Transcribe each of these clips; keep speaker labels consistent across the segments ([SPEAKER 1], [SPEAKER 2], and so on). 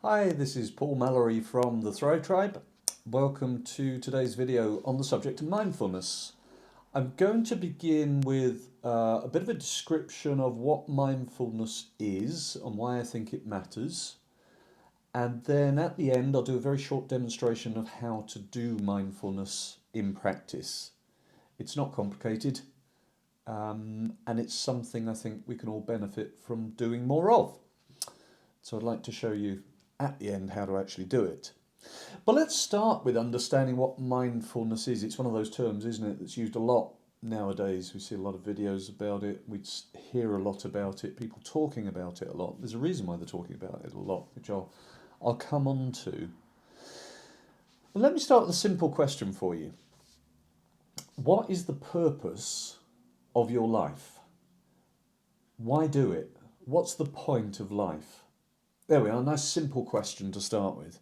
[SPEAKER 1] Hi, this is Paul Mallory from the Thrive Tribe. Welcome to today's video on the subject of mindfulness. I'm going to begin with a bit of a description of what mindfulness is and why I think it matters. And then at the end, I'll do a very short demonstration of how to do mindfulness in practice. It's not complicated, and it's something I think we can all benefit from doing more of. So I'd like to show you at the end how to actually do it. But let's start with understanding what mindfulness is. It's one of those terms, isn't it, that's used a lot nowadays. We see a lot of videos about it. We hear a lot about it. People talking about it a lot. There's a reason why they're talking about it a lot, which I'll come on to. Well, let me start with a simple question for you. What is the purpose of your life? Why do it? What's the point of life? There we are, a nice simple question to start with.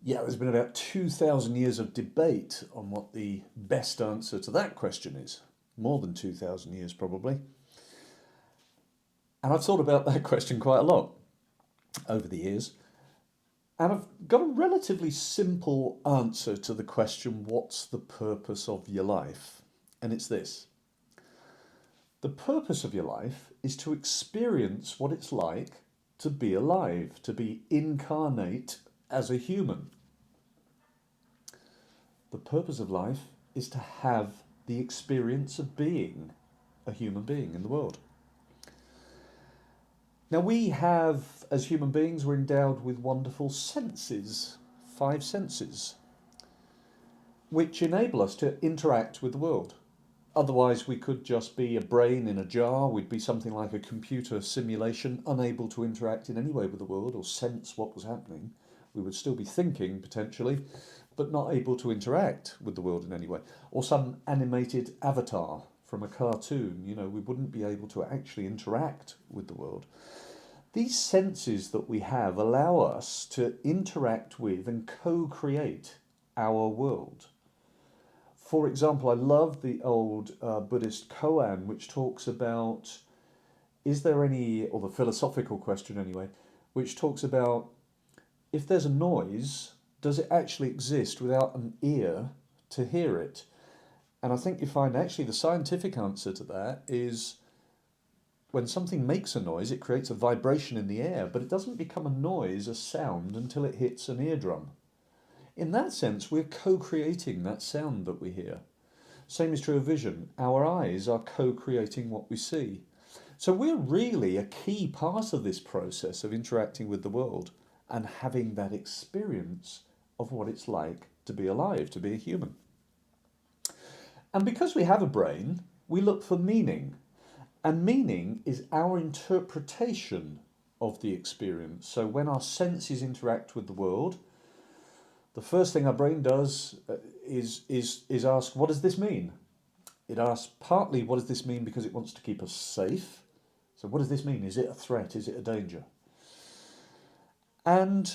[SPEAKER 1] Yeah, there's been about 2,000 years of debate on what the best answer to that question is. More than 2,000 years, probably. And I've thought about that question quite a lot over the years. And I've got a relatively simple answer to the question, what's the purpose of your life? And it's this. The purpose of your life is to experience what it's like to be alive, to be incarnate as a human. The purpose of life is to have the experience of being a human being in the world. Now we have, as human beings, we're endowed with wonderful senses, 5 senses, which enable us to interact with the world. Otherwise, we could just be a brain in a jar. We'd be something like a computer simulation, unable to interact in any way with the world or sense what was happening. We would still be thinking, potentially, but not able to interact with the world in any way. Or some animated avatar from a cartoon. We wouldn't be able to actually interact with the world. These senses that we have allow us to interact with and co-create our world. For example, I love the old Buddhist koan, which talks about, is there any, or the philosophical question anyway, which talks about, if there's a noise, does it actually exist without an ear to hear it? And I think you find actually the scientific answer to that is, when something makes a noise, it creates a vibration in the air, but it doesn't become a noise, a sound, until it hits an eardrum. In that sense, we're co-creating that sound that we hear. Same is true of vision. Our eyes are co-creating what we see. So we're really a key part of this process of interacting with the world and having that experience of what it's like to be alive, to be a human. And because we have a brain, we look for meaning. And meaning is our interpretation of the experience. So when our senses interact with the world, the first thing our brain does is ask, what does this mean? It asks partly, what does this mean, because it wants to keep us safe. So what does this mean? Is it a threat? Is it a danger? And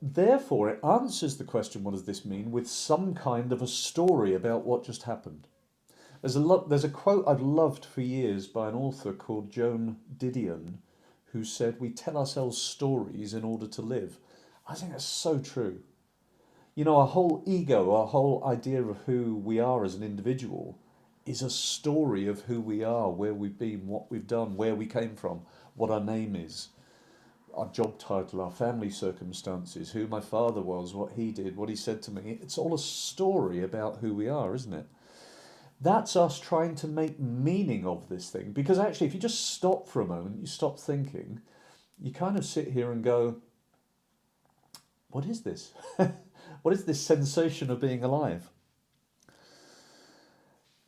[SPEAKER 1] therefore it answers the question, what does this mean, with some kind of a story about what just happened. There's a quote I've loved for years by an author called Joan Didion, who said, we tell ourselves stories in order to live. I think that's so true. Our whole ego, our whole idea of who we are as an individual is a story of who we are, where we've been, what we've done, where we came from, what our name is, our job title, our family circumstances, who my father was, what he did, what he said to me. It's all a story about who we are, isn't it? That's us trying to make meaning of this thing. Because actually, if you just stop for a moment, you stop thinking, you kind of sit here and go, what is this? What is this sensation of being alive?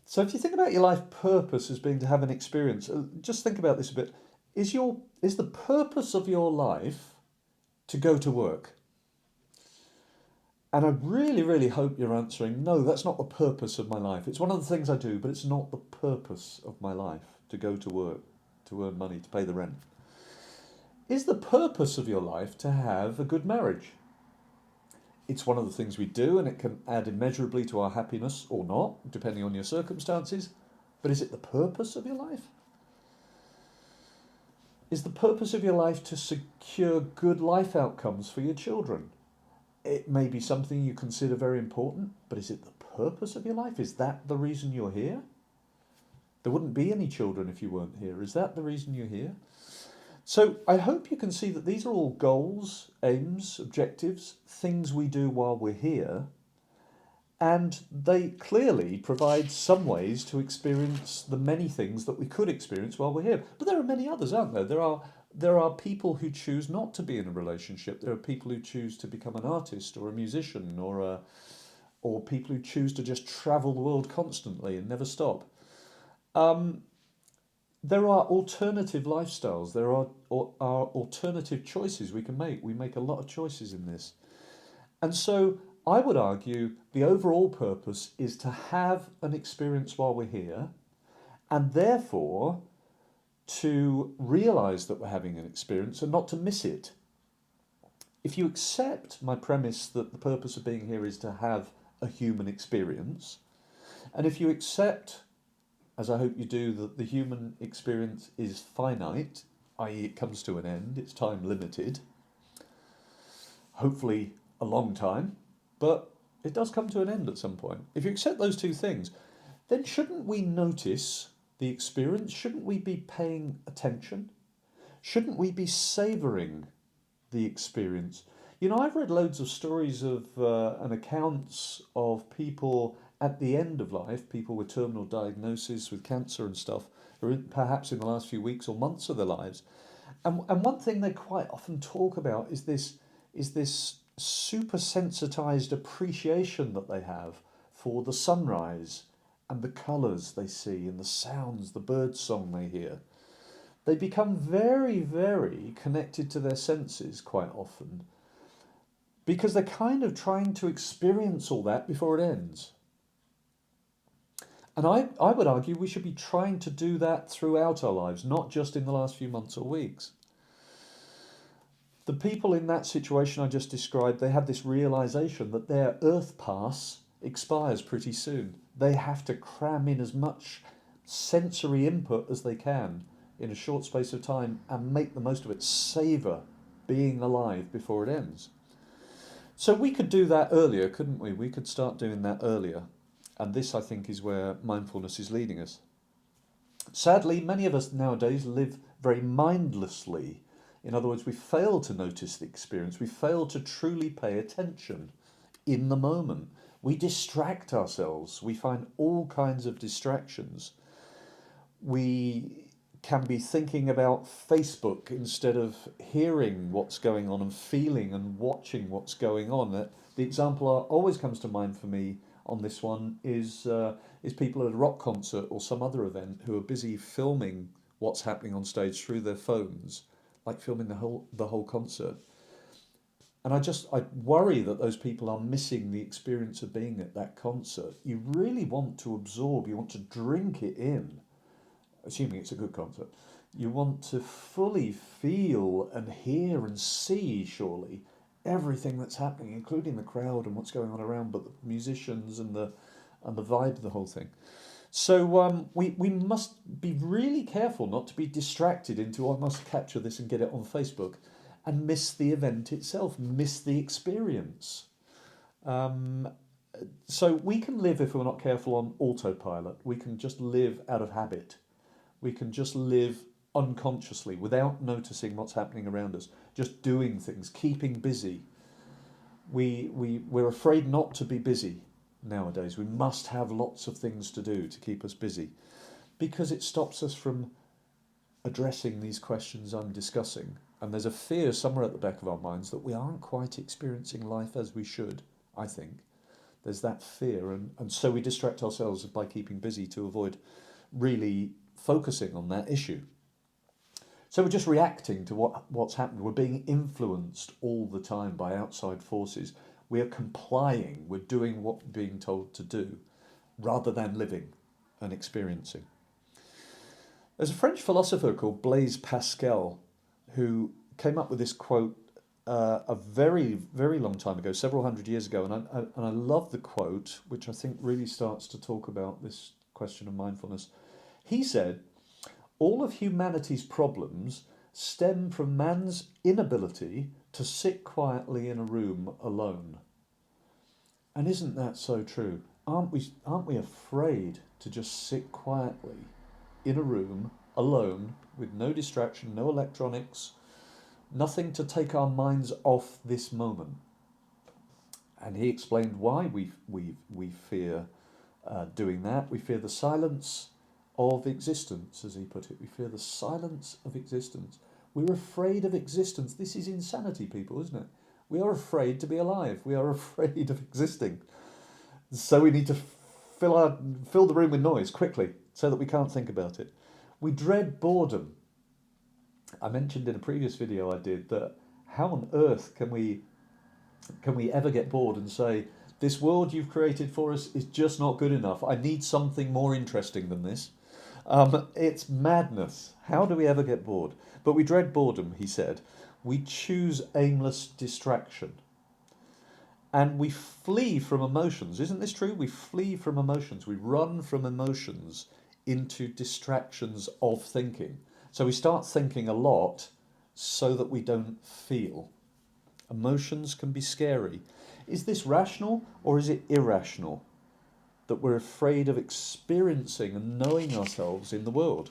[SPEAKER 1] So if you think about your life purpose as being to have an experience, just think about this a bit. Is the purpose of your life to go to work? And I really, really hope you're answering, no, that's not the purpose of my life. It's one of the things I do, but it's not the purpose of my life, to go to work, to earn money, to pay the rent. Is the purpose of your life to have a good marriage? It's one of the things we do, and it can add immeasurably to our happiness or not, depending on your circumstances. But is it the purpose of your life? Is the purpose of your life to secure good life outcomes for your children? It may be something you consider very important, but is it the purpose of your life? Is that the reason you're here? There wouldn't be any children if you weren't here. Is that the reason you're here? So I hope you can see that these are all goals, aims, objectives, things we do while we're here, and they clearly provide some ways to experience the many things that we could experience while we're here. But there are many others, aren't there? There are people who choose not to be in a relationship. There are people who choose to become an artist or a musician, or people who choose to just travel the world constantly and never stop. Um, there are alternative lifestyles. There are alternative choices we can make. We make a lot of choices in this. And so I would argue the overall purpose is to have an experience while we're here, and therefore to realize that we're having an experience and not to miss it. If you accept my premise that the purpose of being here is to have a human experience, and if you accept, as I hope you do, that the human experience is finite, i.e., it comes to an end, it's time limited, hopefully a long time, but it does come to an end at some point. If you accept those two things, then shouldn't we notice the experience? Shouldn't we be paying attention? Shouldn't we be savouring the experience? You know, I've read loads of stories of and accounts of people at the end of life, people with terminal diagnosis, with cancer and stuff, or perhaps in the last few weeks or months of their lives. And one thing they quite often talk about is this super sensitized appreciation that they have for the sunrise and the colours they see and the sounds, the bird song they hear. They become very, very connected to their senses quite often because they're kind of trying to experience all that before it ends. And I would argue we should be trying to do that throughout our lives, not just in the last few months or weeks. The people in that situation I just described, they have this realization that their earth pass expires pretty soon. They have to cram in as much sensory input as they can in a short space of time and make the most of it, savor being alive before it ends. So we could do that earlier, couldn't we? We could start doing that earlier. And this, I think, is where mindfulness is leading us. Sadly, many of us nowadays live very mindlessly. In other words, we fail to notice the experience. We fail to truly pay attention in the moment. We distract ourselves. We find all kinds of distractions. We can be thinking about Facebook instead of hearing what's going on and feeling and watching what's going on. The example that always comes to mind for me on this one is people at a rock concert or some other event who are busy filming what's happening on stage through their phones, like filming the whole concert. And I worry that those people are missing the experience of being at that concert. You really want to absorb, you want to drink it in, assuming it's a good concert. You want to fully feel and hear and see, surely, everything that's happening, including the crowd and what's going on around, but the musicians and the vibe of the whole thing. So we must be really careful not to be distracted into, I must capture this and get it on Facebook, and miss the event itself, miss the experience. So we can live, if we're not careful, on autopilot. We can just live out of habit. We can just live unconsciously without noticing what's happening around us, just doing things, keeping busy. We're afraid not to be busy nowadays. We must have lots of things to do to keep us busy because it stops us from addressing these questions I'm discussing. And there's a fear somewhere at the back of our minds that we aren't quite experiencing life as we should, I think. There's that fear, and so we distract ourselves by keeping busy to avoid really focusing on that issue. So we're just reacting to what's happened. We're being influenced all the time by outside forces. We are complying. We're doing what we're being told to do rather than living and experiencing. There's a French philosopher called Blaise Pascal who came up with this quote a very, very long time ago, several hundred years ago. And I love the quote, which I think really starts to talk about this question of mindfulness. He said, "All of humanity's problems stem from man's inability to sit quietly in a room alone. And isn't that so true? Aren't we afraid to just sit quietly in a room alone with no distraction, no electronics, nothing to take our minds off this moment? And he explained why we fear doing that. We fear the silence of existence, as he put it. We fear the silence of existence. We're afraid of existence. This is insanity, people, isn't it? We are afraid to be alive. We are afraid of existing. So we need to fill the room with noise quickly so that we can't think about it. We dread boredom. I mentioned in a previous video I did that how on earth can we ever get bored and say, this world you've created for us is just not good enough. I need something more interesting than this. It's madness. How do we ever get bored? But we dread boredom, he said. We choose aimless distraction. And we flee from emotions. Isn't this true? We flee from emotions. We run from emotions into distractions of thinking. So we start thinking a lot so that we don't feel. Emotions can be scary. Is this rational or is it irrational that we're afraid of experiencing and knowing ourselves in the world?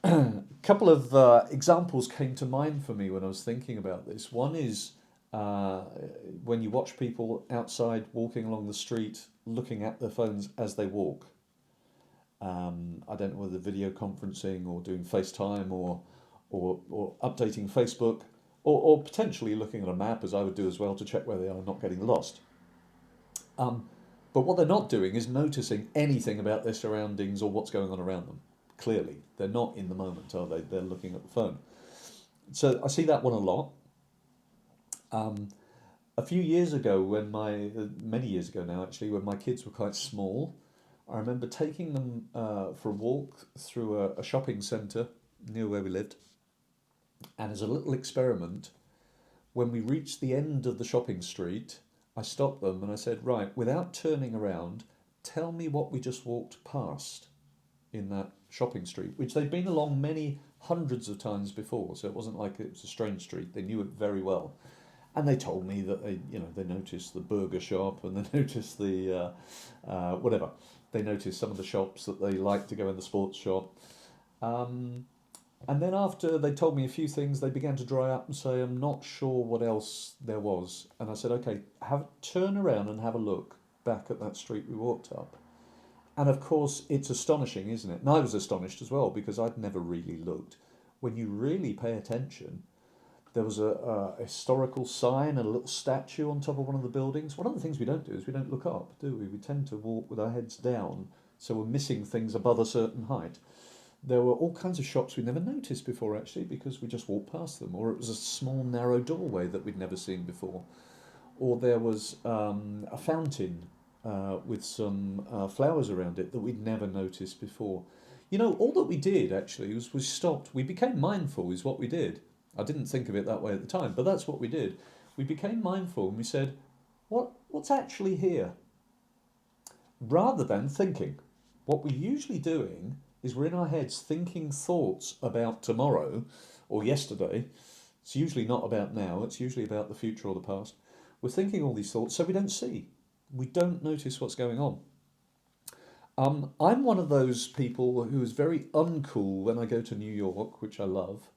[SPEAKER 1] A couple of examples came to mind for me when I was thinking about this. One is when you watch people outside walking along the street looking at their phones as they walk. I don't know whether video conferencing or doing FaceTime or updating Facebook or potentially looking at a map, as I would do as well, to check where they are not getting lost. But what they're not doing is noticing anything about their surroundings or what's going on around them. Clearly, they're not in the moment, are they? They're looking at the phone. So I see that one a lot. A few years ago, many years ago now actually, when my kids were quite small, I remember taking them for a walk through a shopping centre near where we lived. And as a little experiment, when we reached the end of the shopping street, I stopped them and I said, right, without turning around, tell me what we just walked past in that shopping street, which they'd been along many hundreds of times before. So it wasn't like it was a strange street. They knew it very well. And they told me that they noticed the burger shop and they noticed the whatever. They noticed some of the shops that they liked to go in, the sports shop. And then after they told me a few things, they began to dry up and say, I'm not sure what else there was. And I said, okay, turn around and have a look back at that street we walked up. And of course, it's astonishing, isn't it? And I was astonished as well because I'd never really looked. When you really pay attention, there was a historical sign and a little statue on top of one of the buildings. One of the things we don't do is we don't look up, do we? We tend to walk with our heads down, so we're missing things above a certain height. There were all kinds of shops we'd never noticed before, actually, because we just walked past them. Or it was a small, narrow doorway that we'd never seen before. Or there was a fountain with some flowers around it that we'd never noticed before. All that we did, actually, was we stopped. We became mindful, is what we did. I didn't think of it that way at the time, but that's what we did. We became mindful and we said, what's actually here? Rather than thinking. What we're usually doing is we're in our heads thinking thoughts about tomorrow or yesterday. It's usually not about now, it's usually about the future or the past. We're thinking all these thoughts so we don't see. We don't notice what's going on. I'm one of those people who is very uncool when I go to New York, which I love.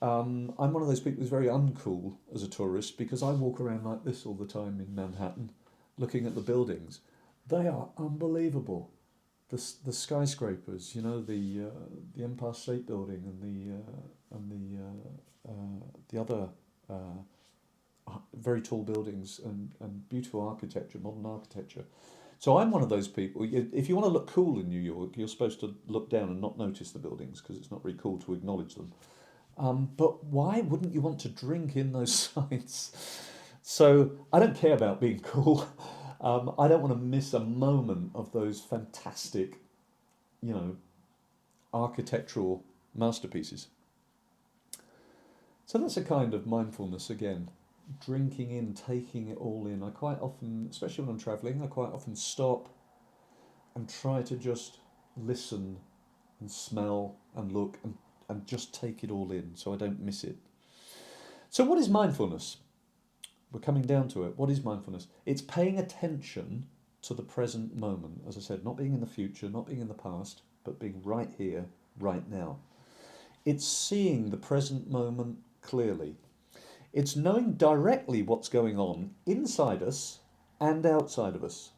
[SPEAKER 1] I'm one of those people who's very uncool as a tourist because I walk around like this all the time in Manhattan, looking at the buildings. They are unbelievable. The skyscrapers, the Empire State Building and the other very tall buildings and beautiful architecture, modern architecture. So I'm one of those people. If you want to look cool in New York, you're supposed to look down and not notice the buildings because it's not very cool to acknowledge them. But why wouldn't you want to drink in those sights? So I don't care about being cool. I don't want to miss a moment of those fantastic, architectural masterpieces. So that's a kind of mindfulness again, drinking in, taking it all in. I quite often, especially when I'm travelling, I quite often stop and try to just listen and smell and look and just take it all in so I don't miss it. So, what is mindfulness? We're coming down to it. What is mindfulness? It's paying attention to the present moment. As I said, not being in the future, not being in the past, but being right here, right now. It's seeing the present moment clearly. It's knowing directly what's going on inside us and outside of us,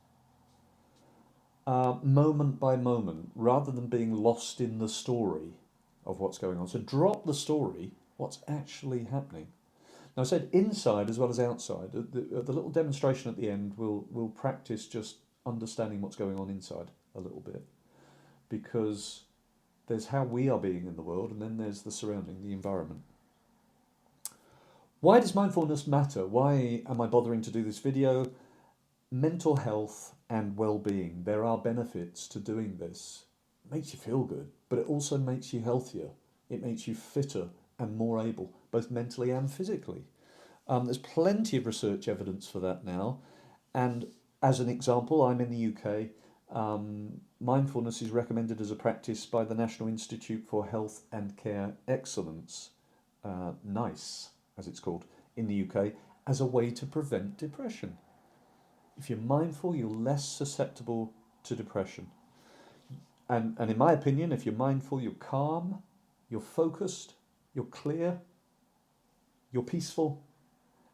[SPEAKER 1] moment by moment, rather than being lost in the story of what's going on. So drop the story, what's actually happening. Now, I said inside as well as outside. The little demonstration at the end will practice just understanding what's going on inside a little bit, because there's how we are being in the world, and then there's the surrounding, the environment. Why does mindfulness matter? Why am I bothering to do this video? Mental health and well-being. There are benefits to doing this. It makes you feel good, but it also makes you healthier. It makes you fitter and more able, both mentally and physically. There's plenty of research evidence for that now. And as an example, I'm in the UK. Mindfulness is recommended as a practice by the National Institute for Health and Care Excellence, NICE, as it's called, in the UK, as a way to prevent depression. If you're mindful, you're less susceptible to depression. And in my opinion, if you're mindful, you're calm, you're focused, you're clear, you're peaceful,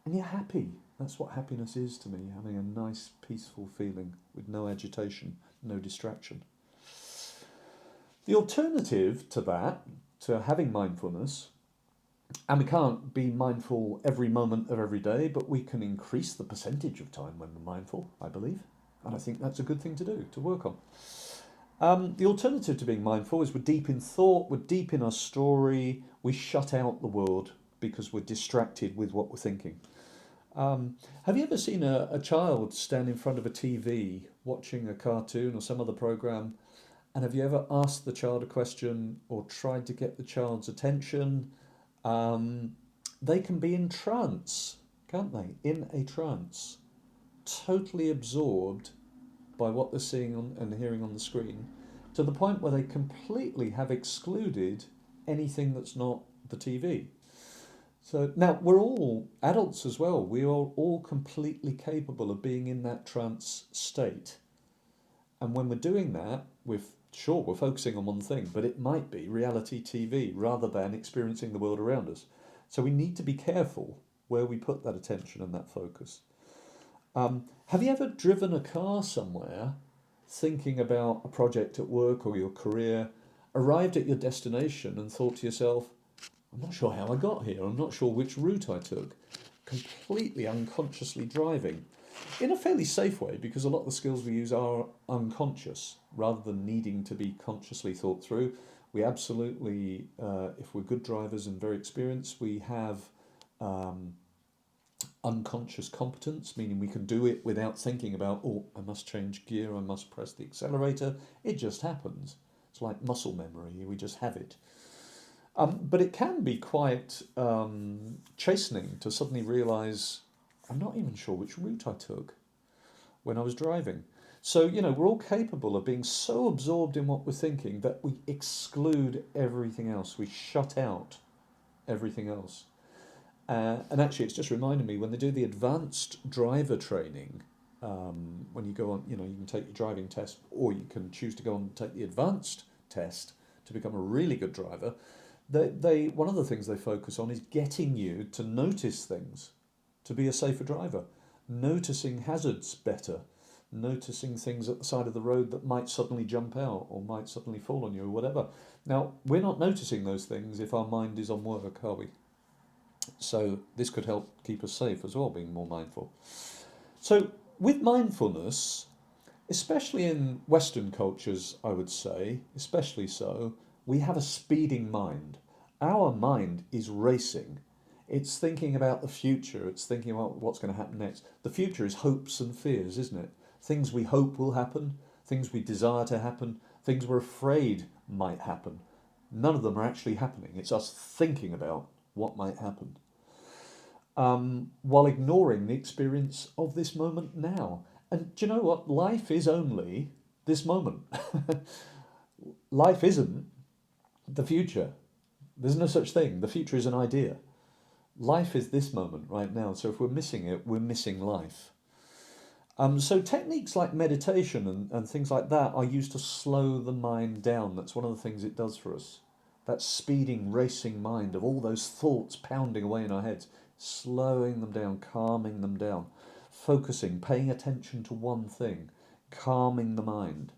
[SPEAKER 1] and you're happy. That's what happiness is to me, having a nice, peaceful feeling with no agitation, no distraction. The alternative to that, to having mindfulness, and we can't be mindful every moment of every day, but we can increase the percentage of time when we're mindful, I believe. And I think that's a good thing to do, to work on. The alternative to being mindful is we're deep in thought, we're deep in our story, we shut out the world because we're distracted with what we're thinking. Have you ever seen a child stand in front of a TV watching a cartoon or some other program, and have you ever asked the child a question or tried to get the child's attention? They can be in trance, can't they? In a trance, totally absorbed by what they're seeing and hearing on the screen, to the point where they completely have excluded anything that's not the TV. So now we're all adults as well. We are all completely capable of being in that trance state. And when we're doing that, we're focusing on one thing, but it might be reality TV rather than experiencing the world around us. So we need to be careful where we put that attention and that focus. Have you ever driven a car somewhere thinking about a project at work or your career, arrived at your destination and thought to yourself, I'm not sure how I got here, I'm not sure which route I took, completely unconsciously driving? In a fairly safe way, because a lot of the skills we use are unconscious rather than needing to be consciously thought through. We absolutely, if we're good drivers and very experienced, we have unconscious competence, meaning we can do it without thinking about, oh, I must change gear, I must press the accelerator. It just happens. It's like muscle memory, we just have it. But it can be quite chastening to suddenly realise I'm not even sure which route I took when I was driving. So, we're all capable of being so absorbed in what we're thinking that we exclude everything else. We shut out everything else. And actually, it's just reminded me, when they do the advanced driver training, when you go on, you can take your driving test, or you can choose to go on and take the advanced test to become a really good driver. One of the things they focus on is getting you to notice things, to be a safer driver, noticing hazards better, noticing things at the side of the road that might suddenly jump out or might suddenly fall on you or whatever. Now, we're not noticing those things if our mind is on work, are we? So this could help keep us safe as well, being more mindful. So with mindfulness, especially in Western cultures, I would say, especially so, we have a speeding mind. Our mind is racing. It's thinking about the future. It's thinking about what's going to happen next. The future is hopes and fears, isn't it? Things we hope will happen, things we desire to happen, things we're afraid might happen. None of them are actually happening. It's us thinking about what might happen, while ignoring the experience of this moment now. And do you know what? Life is only this moment. Life isn't The future, there's no such thing. The future is an idea. Life is this moment right now. So if we're missing it, we're missing life. So techniques like meditation and things like that are used to slow the mind down. That's one of the things it does for us. That speeding, racing mind of all those thoughts pounding away in our heads, slowing them down, calming them down, focusing, paying attention to one thing, calming the mind,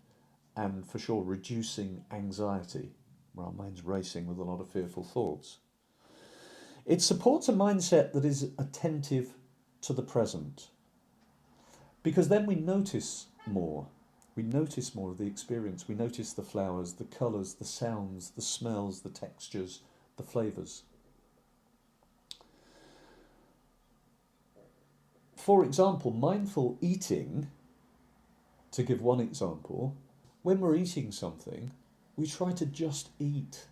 [SPEAKER 1] and for sure reducing anxiety, where our mind's racing with a lot of fearful thoughts. It supports a mindset that is attentive to the present, because then we notice more. We notice more of the experience. We notice the flowers, the colours, the sounds, the smells, the textures, the flavours. For example, mindful eating, to give one example, when we're eating something, we try to just eat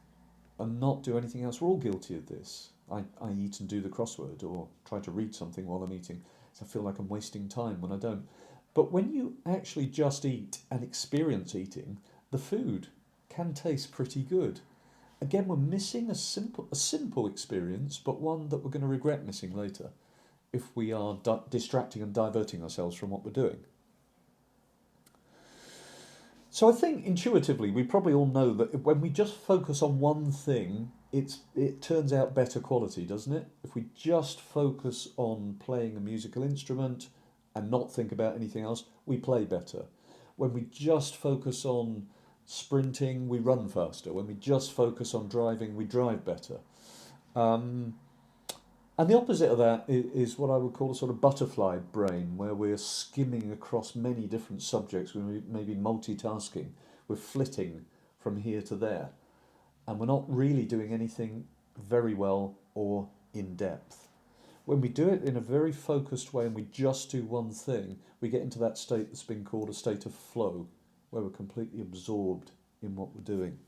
[SPEAKER 1] and not do anything else. We're all guilty of this. I eat and do the crossword or try to read something while I'm eating. So I feel like I'm wasting time when I don't. But when you actually just eat and experience eating, the food can taste pretty good. Again, we're missing a simple experience, but one that we're going to regret missing later if we are distracting and diverting ourselves from what we're doing. So I think intuitively we probably all know that when we just focus on one thing, it turns out better quality, doesn't it? If we just focus on playing a musical instrument and not think about anything else, we play better. When we just focus on sprinting, we run faster. When we just focus on driving, we drive better. And the opposite of that is what I would call a sort of butterfly brain, where we're skimming across many different subjects. We may be multitasking. We're flitting from here to there. And we're not really doing anything very well or in depth. When we do it in a very focused way and we just do one thing, we get into that state that's been called a state of flow, where we're completely absorbed in what we're doing.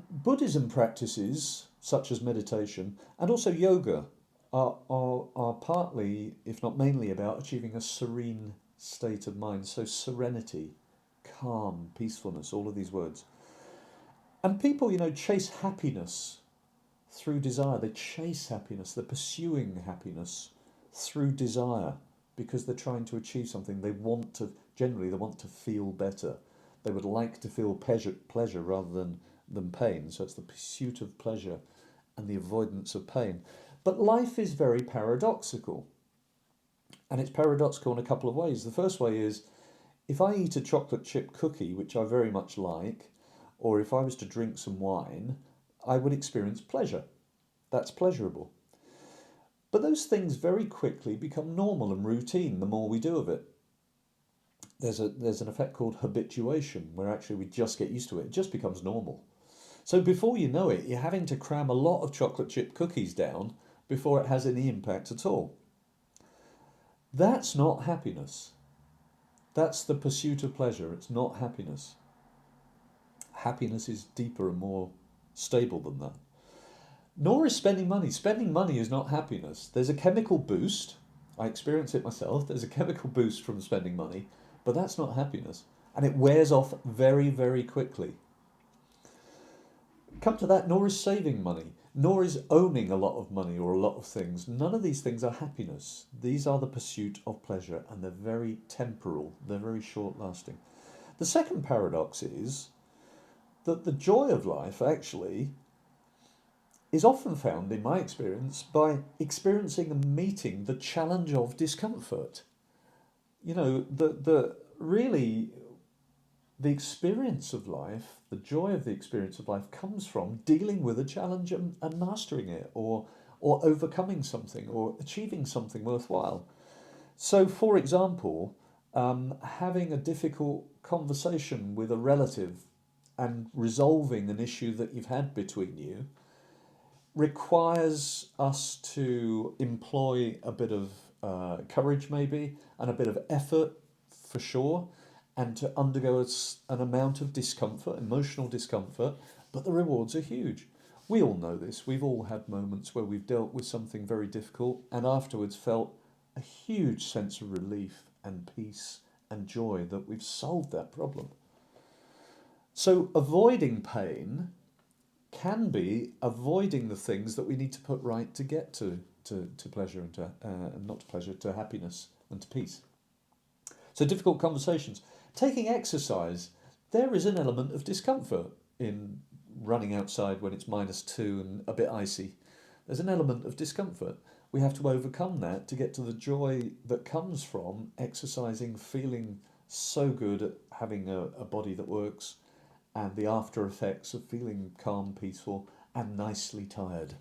[SPEAKER 1] Buddhism practices, such as meditation, and also yoga, are partly, if not mainly, about achieving a serene state of mind. So serenity, calm, peacefulness, all of these words. And people, chase happiness through desire. They chase happiness. They're pursuing happiness through desire because they're trying to achieve something. They want to feel better. They would like to feel pleasure rather than pain. So it's the pursuit of pleasure and the avoidance of pain. But life is very paradoxical. And it's paradoxical in a couple of ways. The first way is, if I eat a chocolate chip cookie, which I very much like, or if I was to drink some wine, I would experience pleasure. That's pleasurable. But those things very quickly become normal and routine the more we do of it. There's an effect called habituation, where actually we just get used to it. It just becomes normal. So before you know it, you're having to cram a lot of chocolate chip cookies down before it has any impact at all. That's not happiness. That's the pursuit of pleasure. It's not happiness. Happiness is deeper and more stable than that. Nor is spending money. Spending money is not happiness. There's a chemical boost. I experience it myself. There's a chemical boost from spending money, but that's not happiness. And it wears off very, very quickly. Come to that, nor is saving money, nor is owning a lot of money or a lot of things. None of these things are happiness. These are the pursuit of pleasure, and they're very temporal. They're very short-lasting. The second paradox is that the joy of life actually is often found, in my experience, by experiencing and meeting the challenge of discomfort. The experience of life, the joy of the experience of life comes from dealing with a challenge and mastering it, or overcoming something, or achieving something worthwhile. So, for example, having a difficult conversation with a relative and resolving an issue that you've had between you requires us to employ a bit of courage, maybe, and a bit of effort, for sure, and to undergo an amount of discomfort, emotional discomfort, but the rewards are huge. We all know this. We've all had moments where we've dealt with something very difficult and afterwards felt a huge sense of relief and peace and joy that we've solved that problem. So avoiding pain can be avoiding the things that we need to put right to get to pleasure and not to pleasure, to happiness and to peace. So difficult conversations. Taking exercise, there is an element of discomfort in running outside when it's -2 and a bit icy. There's an element of discomfort. We have to overcome that to get to the joy that comes from exercising, feeling so good at having a body that works, and the after effects of feeling calm, peaceful, and nicely tired.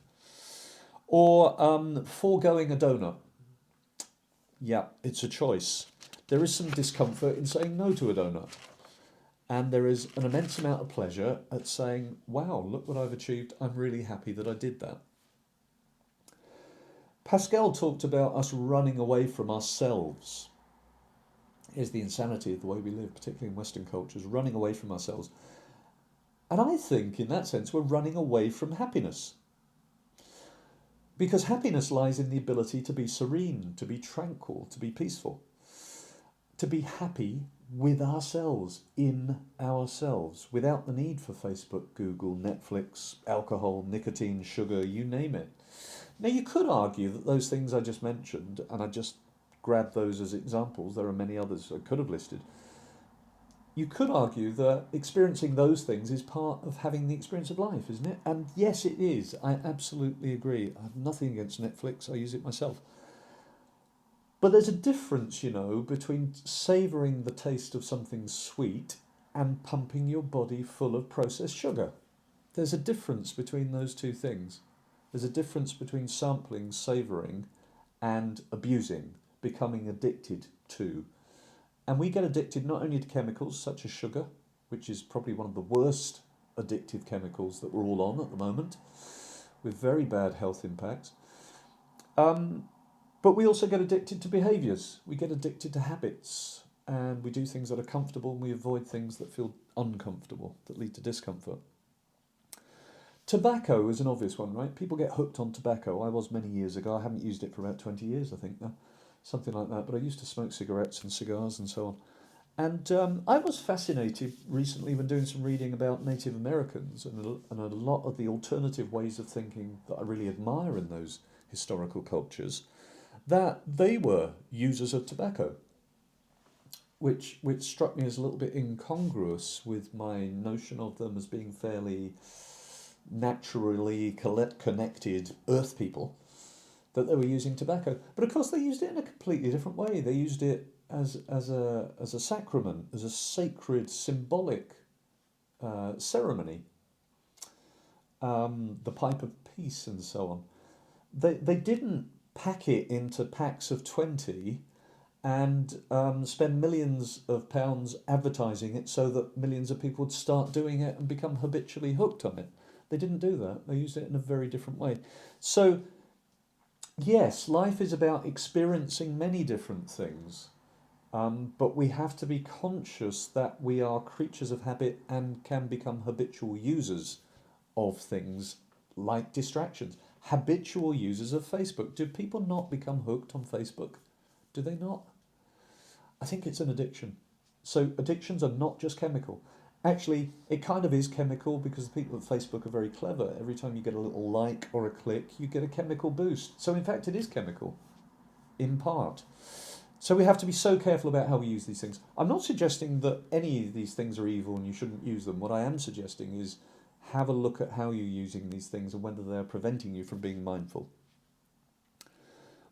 [SPEAKER 1] Or foregoing a donut. Yeah, it's a choice. There is some discomfort in saying no to a donut. And there is an immense amount of pleasure at saying, wow, look what I've achieved. I'm really happy that I did that. Pascal talked about us running away from ourselves. Here's the insanity of the way we live, particularly in Western cultures, running away from ourselves. And I think, in that sense, we're running away from happiness. Because happiness lies in the ability to be serene, to be tranquil, to be peaceful, to be happy with ourselves, in ourselves, without the need for Facebook, Google, Netflix, alcohol, nicotine, sugar, you name it. Now, you could argue that those things I just mentioned, and I just grabbed those as examples, there are many others I could have listed. You could argue that experiencing those things is part of having the experience of life, isn't it? And yes, it is. I absolutely agree. I have nothing against Netflix. I use it myself. But there's a difference, between savouring the taste of something sweet and pumping your body full of processed sugar. There's a difference between those two things. There's a difference between sampling, savouring, and abusing, becoming addicted to. And we get addicted not only to chemicals such as sugar, which is probably one of the worst addictive chemicals that we're all on at the moment, with very bad health impacts. But we also get addicted to behaviours. We get addicted to habits, and we do things that are comfortable, and we avoid things that feel uncomfortable, that lead to discomfort. Tobacco is an obvious one, right? People get hooked on tobacco. I was many years ago. I haven't used it for about 20 years, I think now. Something like that. But I used to smoke cigarettes and cigars and so on. And I was fascinated recently when doing some reading about Native Americans and a lot of the alternative ways of thinking that I really admire in those historical cultures, that they were users of tobacco, which struck me as a little bit incongruous with my notion of them as being fairly naturally connected earth people, that they were using tobacco. But of course they used it in a completely different way. They used it as a sacrament, as a sacred symbolic ceremony, the pipe of peace and so on. They didn't pack it into packs of 20 and spend millions of pounds advertising it so that millions of people would start doing it and become habitually hooked on it. They didn't do that. They used it in a very different way. So, yes, life is about experiencing many different things, but we have to be conscious that we are creatures of habit and can become habitual users of things like distractions. Habitual users of Facebook. Do people not become hooked on Facebook? Do they not? I think it's an addiction. So addictions are not just chemical. Actually, it kind of is chemical because the people at Facebook are very clever. Every time you get a little like or a click, you get a chemical boost. So in fact, it is chemical, in part. So we have to be so careful about how we use these things. I'm not suggesting that any of these things are evil and you shouldn't use them. What I am suggesting is have a look at how you're using these things and whether they're preventing you from being mindful.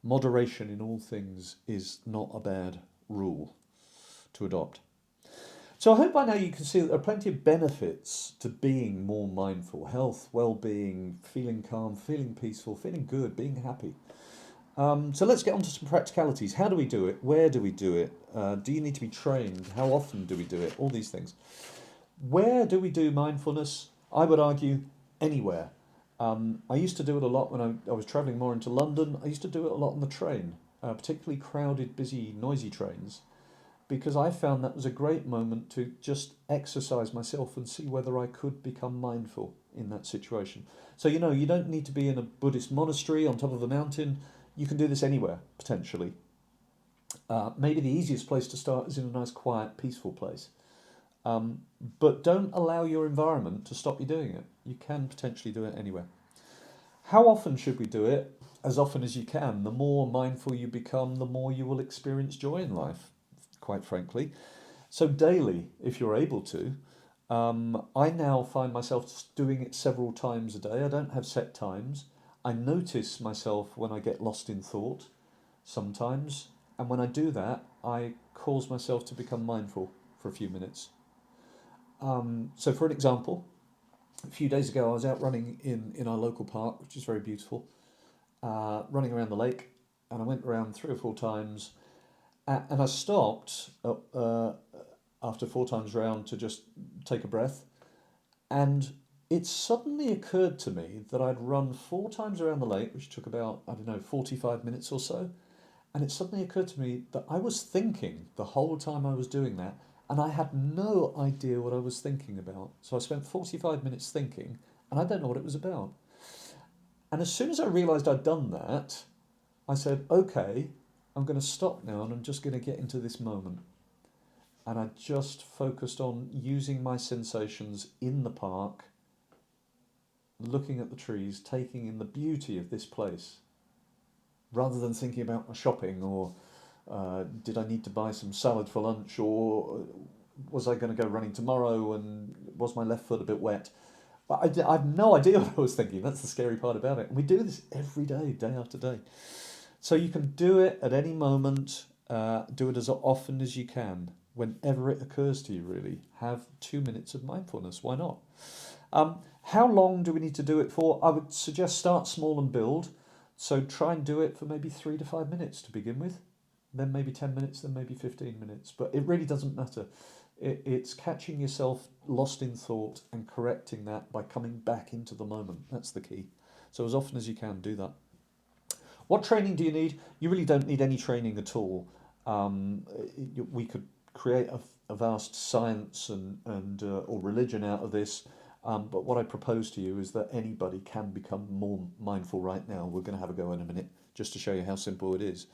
[SPEAKER 1] Moderation in all things is not a bad rule to adopt. So I hope by now you can see that there are plenty of benefits to being more mindful. Health, well-being, feeling calm, feeling peaceful, feeling good, being happy. So let's get on to some practicalities. How do we do it? Where do we do it? Do you need to be trained? How often do we do it? All these things. Where do we do mindfulness? I would argue anywhere. I used to do it a lot when I was travelling more into London. I used to do it a lot on the train, particularly crowded, busy, noisy trains, because I found that was a great moment to just exercise myself and see whether I could become mindful in that situation. So, you don't need to be in a Buddhist monastery on top of a mountain. You can do this anywhere, potentially. Maybe the easiest place to start is in a nice, quiet, peaceful place. But don't allow your environment to stop you doing it. You can potentially do it anywhere. How often should we do it? As often as you can. The more mindful you become, the more you will experience joy in life, quite frankly. So daily, if you're able to. I now find myself doing it several times a day. I don't have set times. I notice myself when I get lost in thought sometimes. And when I do that, I cause myself to become mindful for a few minutes. So for an example, a few days ago I was out running in our local park, which is very beautiful, running around the lake, and I went around 3 or 4 times, and I stopped after 4 times round to just take a breath, and it suddenly occurred to me that I'd run 4 times around the lake, which took about, I don't know, 45 minutes or so, and it suddenly occurred to me that I was thinking the whole time I was doing that, and I had no idea what I was thinking about. So I spent 45 minutes thinking, and I don't know what it was about. And as soon as I realised I'd done that, I said, okay, I'm going to stop now and I'm just going to get into this moment. And I just focused on using my sensations in the park, looking at the trees, taking in the beauty of this place, rather than thinking about my shopping or did I need to buy some salad for lunch, or was I going to go running tomorrow, and was my left foot a bit wet? I have no idea what I was thinking. That's the scary part about it. And we do this every day, day after day. So you can do it at any moment. Do it as often as you can, whenever it occurs to you, really. Have 2 minutes of mindfulness. Why not? How long do we need to do it for? I would suggest start small and build. So try and do it for maybe 3 to 5 minutes to begin with. Then maybe 10 minutes, then maybe 15 minutes. But it really doesn't matter. It's catching yourself lost in thought and correcting that by coming back into the moment. That's the key. So as often as you can, do that. What training do you need? You really don't need any training at all. We could create a vast science and or religion out of this. But what I propose to you is that anybody can become more mindful right now. We're going to have a go in a minute just to show you how simple it is.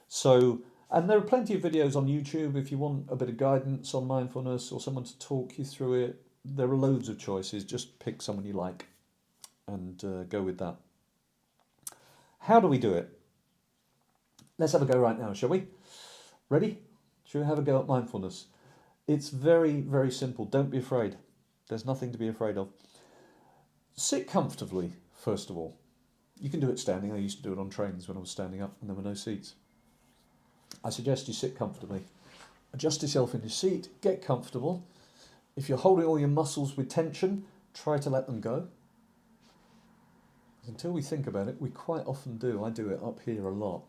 [SPEAKER 1] So, and there are plenty of videos on YouTube if you want a bit of guidance on mindfulness or someone to talk you through it. There are loads of choices. Just pick someone you like and go with that. How do we do it? Let's have a go right now, shall we? Ready? Shall we have a go at mindfulness? It's very, very simple. Don't be afraid. There's nothing to be afraid of. Sit comfortably, first of all. You can do it standing. I used to do it on trains when I was standing up and there were no seats. I suggest you sit comfortably. Adjust yourself in your seat. Get comfortable. If you're holding all your muscles with tension, try to let them go. Until we think about it, we quite often do. I do it up here a lot.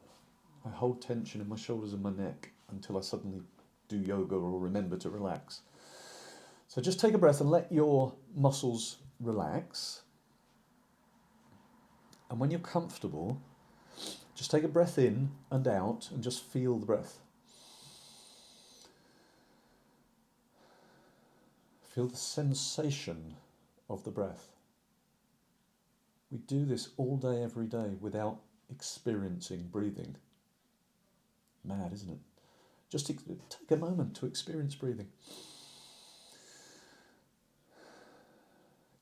[SPEAKER 1] I hold tension in my shoulders and my neck until I suddenly do yoga or remember to relax. So just take a breath and let your muscles relax. And when you're comfortable, just take a breath in and out and just feel the breath. Feel the sensation of the breath. We do this all day, every day, without experiencing breathing. Mad, isn't it? Just take a moment to experience breathing.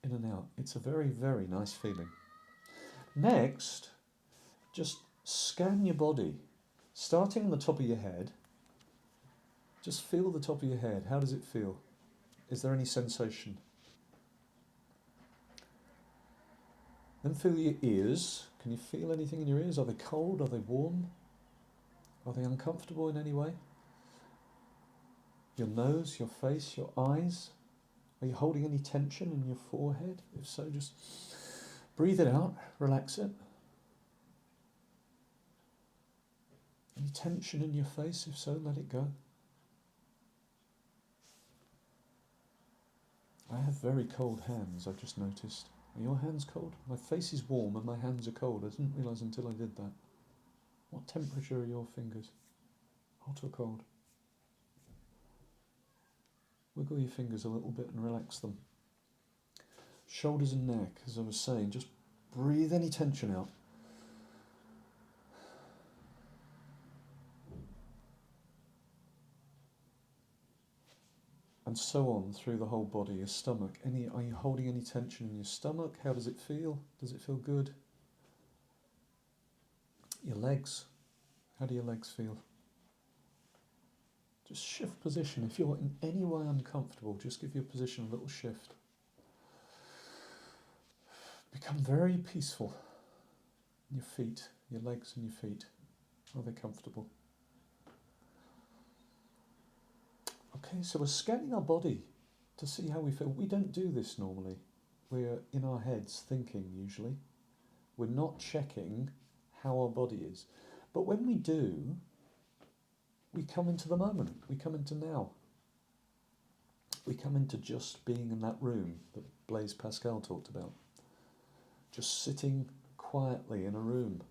[SPEAKER 1] In and out. It's a very, very nice feeling. Next, just scan your body. Starting on the top of your head, just feel the top of your head. How does it feel? Is there any sensation? Then feel your ears. Can you feel anything in your ears? Are they cold? Are they warm? Are they uncomfortable in any way? Your nose, your face, your eyes. Are you holding any tension in your forehead? If so, just breathe it out, relax it. Any tension in your face? If so, let it go. I have very cold hands, I've just noticed. Are your hands cold? My face is warm and my hands are cold. I didn't realise until I did that. What temperature are your fingers? Hot or cold? Wiggle your fingers a little bit and relax them. Shoulders and neck, as I was saying, just breathe any tension out. and so on through the whole body, your stomach. Are you holding any tension in your stomach? How does it feel? Does it feel good? Your legs. How do your legs feel? Just shift position. If you're in any way uncomfortable, just give your position a little shift. Become very peaceful. Your feet, your legs and your feet. Are they comfortable? Okay, so we're scanning our body to see how we feel. We don't do this normally. We're in our heads thinking usually. We're not checking how our body is. But when we do, we come into the moment. We come into now. We come into just being in that room that Blaise Pascal talked about. Just sitting quietly in a room.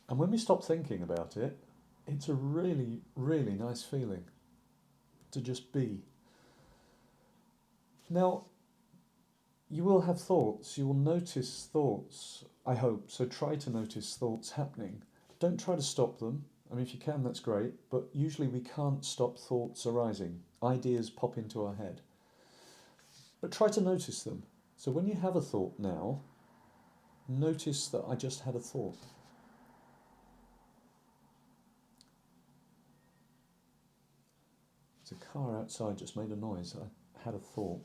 [SPEAKER 1] And when we stop thinking about it, it's a really, really nice feeling to just be. Now, you will have thoughts, you will notice thoughts, I hope, so try to notice thoughts happening. Don't try to stop them. I mean, if you can, that's great, but usually we can't stop thoughts arising. Ideas pop into our head. But try to notice them. So when you have a thought now, notice that I just had a thought. There's a car outside just made a noise. I had a thought.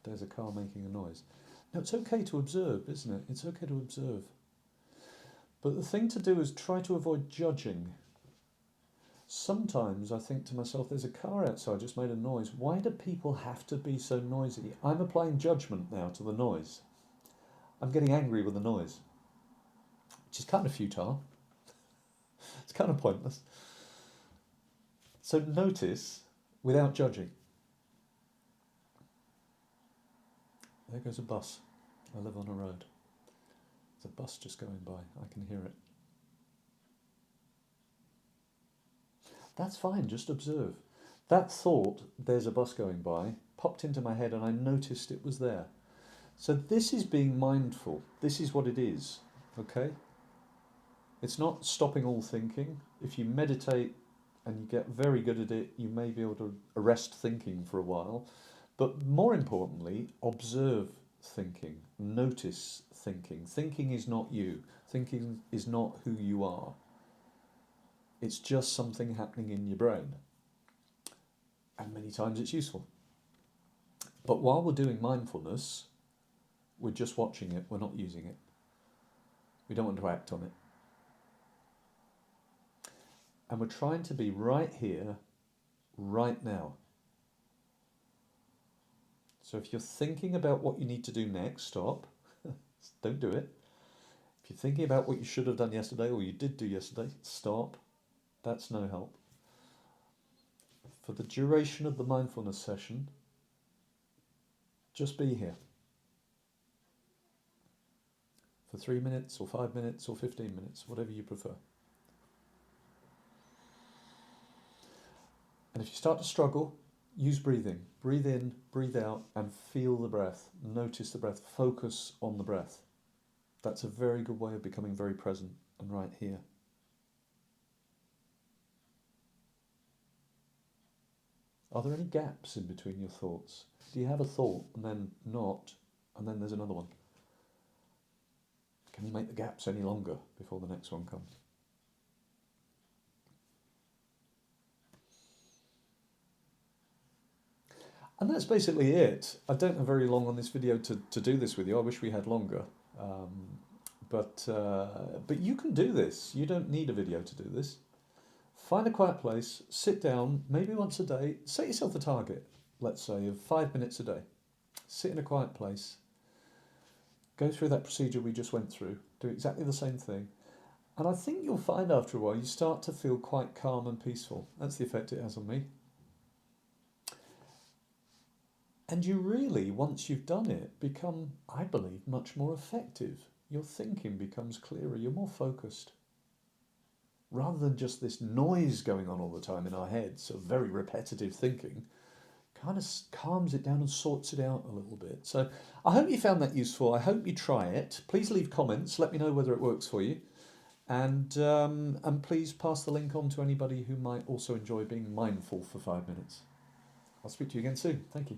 [SPEAKER 1] There's a car making a noise. Now, it's okay to observe, isn't it? It's okay to observe. But the thing to do is try to avoid judging. Sometimes I think to myself, there's a car outside just made a noise. Why do people have to be so noisy? I'm applying judgment now to the noise. I'm getting angry with the noise, which is kind of futile. It's kind of pointless. So notice without judging. There goes a bus. I live on a road. There's a bus just going by. I can hear it. That's fine, just observe. That thought, there's a bus going by, popped into my head and I noticed it was there. So this is being mindful. This is what it is, okay? It's not stopping all thinking. If you meditate and you get very good at it, you may be able to arrest thinking for a while. But more importantly, observe thinking, notice thinking. Thinking is not you. Thinking is not who you are. It's just something happening in your brain. And many times it's useful. But while we're doing mindfulness, we're just watching it, we're not using it. We don't want to act on it. And we're trying to be right here, right now. So if you're thinking about what you need to do next, stop. Don't do it. If you're thinking about what you should have done yesterday or you did do yesterday, stop. That's no help. For the duration of the mindfulness session, just be here. For 3 minutes or 5 minutes or 15 minutes, whatever you prefer. And if you start to struggle, use breathing. Breathe in, breathe out, and feel the breath. Notice the breath. Focus on the breath. That's a very good way of becoming very present and right here. Are there any gaps in between your thoughts? Do you have a thought and then not, and then there's another one? Can you make the gaps any longer before the next one comes? And that's basically it. I don't have very long on this video to do this with you. I wish we had longer. But you can do this. You don't need a video to do this. Find a quiet place, sit down, maybe once a day. Set yourself a target, let's say, of 5 minutes a day. Sit in a quiet place. Go through that procedure we just went through. Do exactly the same thing. And I think you'll find after a while you start to feel quite calm and peaceful. That's the effect it has on me. And you really, once you've done it, become, I believe, much more effective. Your thinking becomes clearer. You're more focused. Rather than just this noise going on all the time in our heads of very repetitive thinking, kind of calms it down and sorts it out a little bit. So I hope you found that useful. I hope you try it. Please leave comments. Let me know whether it works for you. And please pass the link on to anybody who might also enjoy being mindful for 5 minutes. I'll speak to you again soon. Thank you.